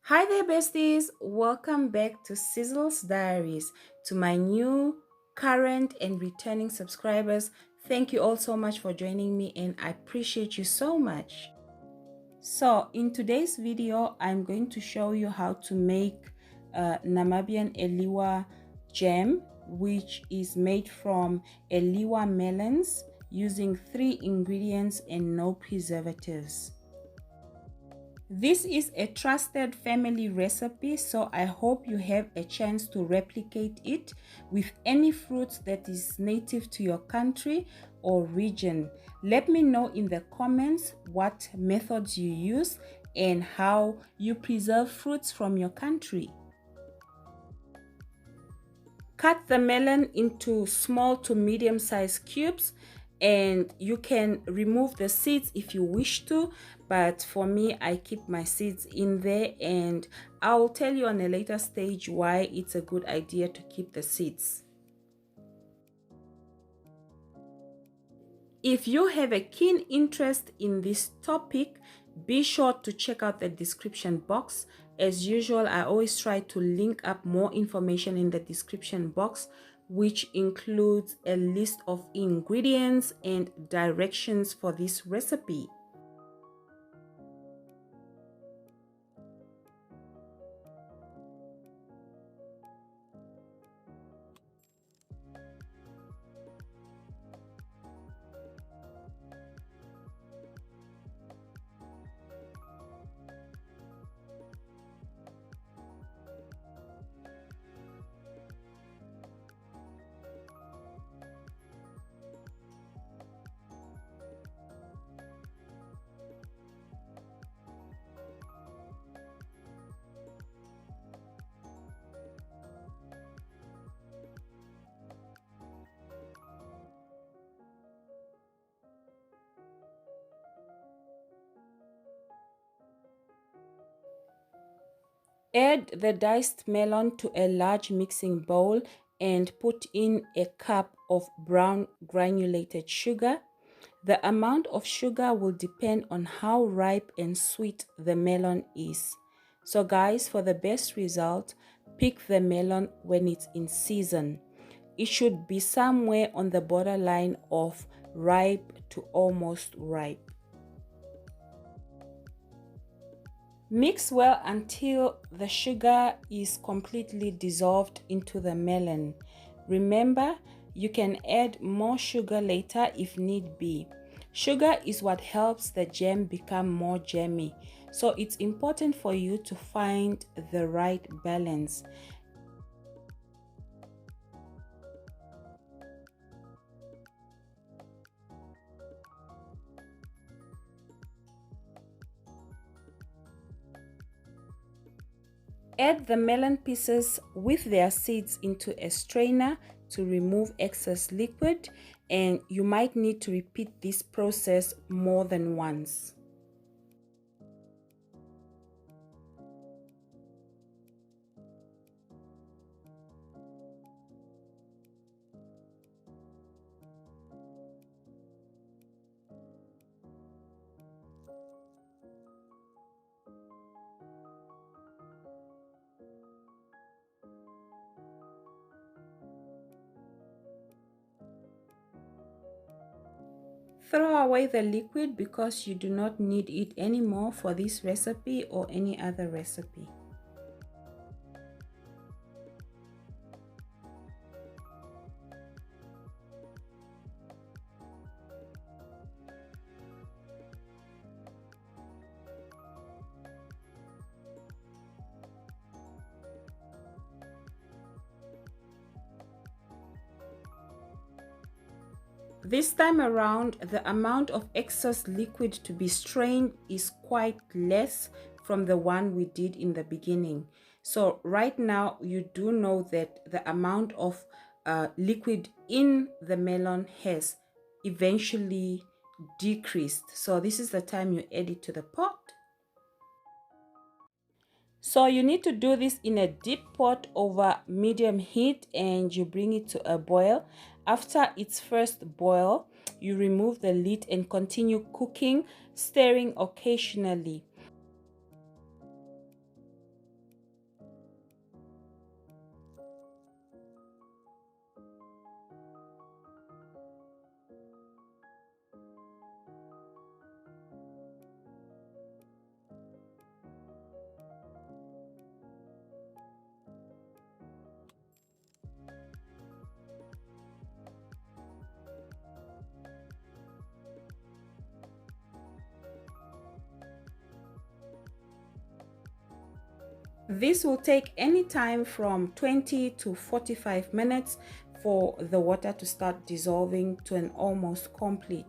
Hi there, besties. Welcome back to Sizzle's Diaries. To my new, current, and returning subscribers, thank you all so much for joining me, and I appreciate you so much. So, in today's video, I'm going to show you how to make Namibian Eliwa jam, which is made from Eliwa melons using 3 ingredients and no preservatives. This is a trusted family recipe, so I hope you have a chance to replicate it with any fruits that is native to your country or region. Let me know in the comments what methods you use and how you preserve fruits from your country. Cut the melon into small to medium-sized cubes, and you can remove the seeds if you wish to, but for me, I keep my seeds in there, and I'll tell you on a later stage why it's a good idea to keep the seeds. If you have a keen interest in this topic, be sure to check out the description box. As usual, I always try to link up more information in the description box, which includes a list of ingredients and directions for this recipe. Add the diced melon to a large mixing bowl and put in a cup of brown granulated sugar. The amount of sugar will depend on how ripe and sweet the melon is. So guys, for the best result, pick the melon when it's in season. It should be somewhere on the borderline of ripe to almost ripe. Mix well until the sugar is completely dissolved into the melon. Remember, you can add more sugar later if need be. Sugar is what helps the jam become more jammy, so it's important for you to find the right balance. Add the melon pieces with their seeds into a strainer to remove excess liquid, and you might need to repeat this process more than once. Throw away the liquid because you do not need it anymore for this recipe or any other recipe. This time around, the amount of excess liquid to be strained is quite less from the one we did in the beginning. So right now you do know that the amount of liquid in the melon has eventually decreased. So this is the time you add it to the pot. So you need to do this in a deep pot over medium heat, and you bring it to a boil. After its first boil, You remove the lid and continue cooking, stirring occasionally. This will take any time from 20 to 45 minutes for the water to start dissolving to an almost complete.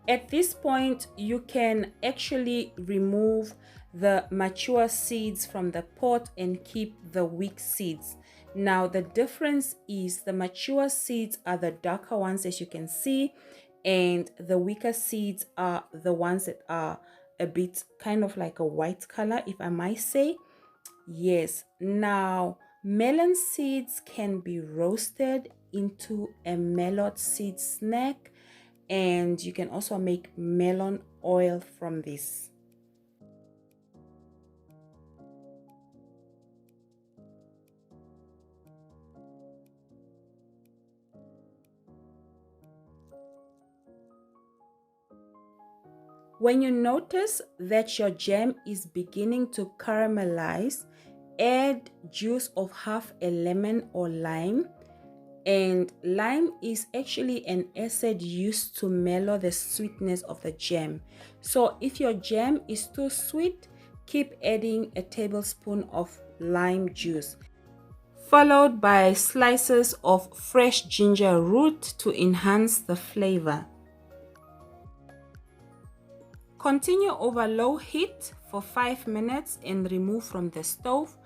At this point, you can actually remove the mature seeds from the pot and keep the weak seeds. Now, the difference is the mature seeds are the darker ones, as you can see, and the weaker seeds are the ones that are a bit kind of like a white color, if I might say. Yes. Now, melon seeds can be roasted into a melon seed snack, and you can also make melon oil from this. When you notice that your jam is beginning to caramelize, add juice of half a lemon or lime. And lime is actually an acid used to mellow the sweetness of the jam. So if your jam is too sweet, keep adding a tablespoon of lime juice, followed by slices of fresh ginger root to enhance the flavor. Continue over low heat for 5 minutes and remove from the stove.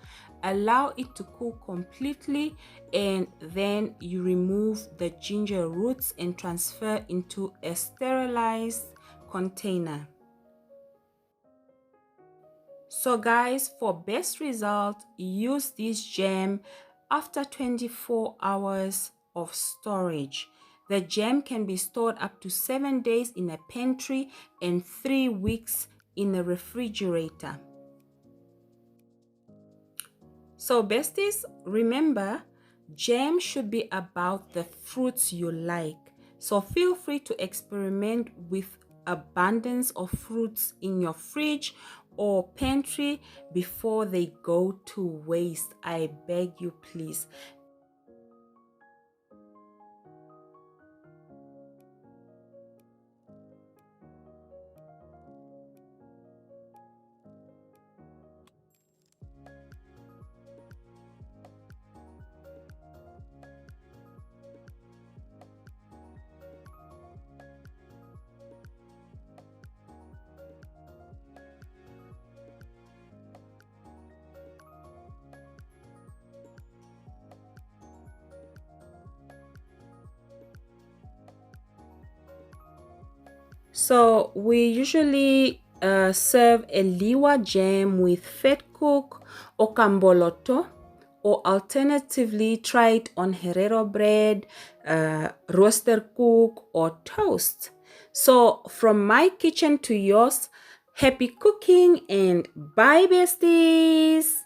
Allow it to cool completely, and then you remove the ginger roots and transfer into a sterilized container. So guys, for best result, use this jam after 24 hours of storage. The jam can be stored up to 7 days in a pantry and 3 weeks in a refrigerator. So besties, remember, jam should be about the fruits you like. So feel free to experiment with abundance of fruits in your fridge or pantry before they go to waste. I beg you, please. So we usually serve a liwa jam with fat cook or camboloto, or alternatively try it on herrero bread, roaster cook, or toast. So from my kitchen to yours, happy cooking and bye besties.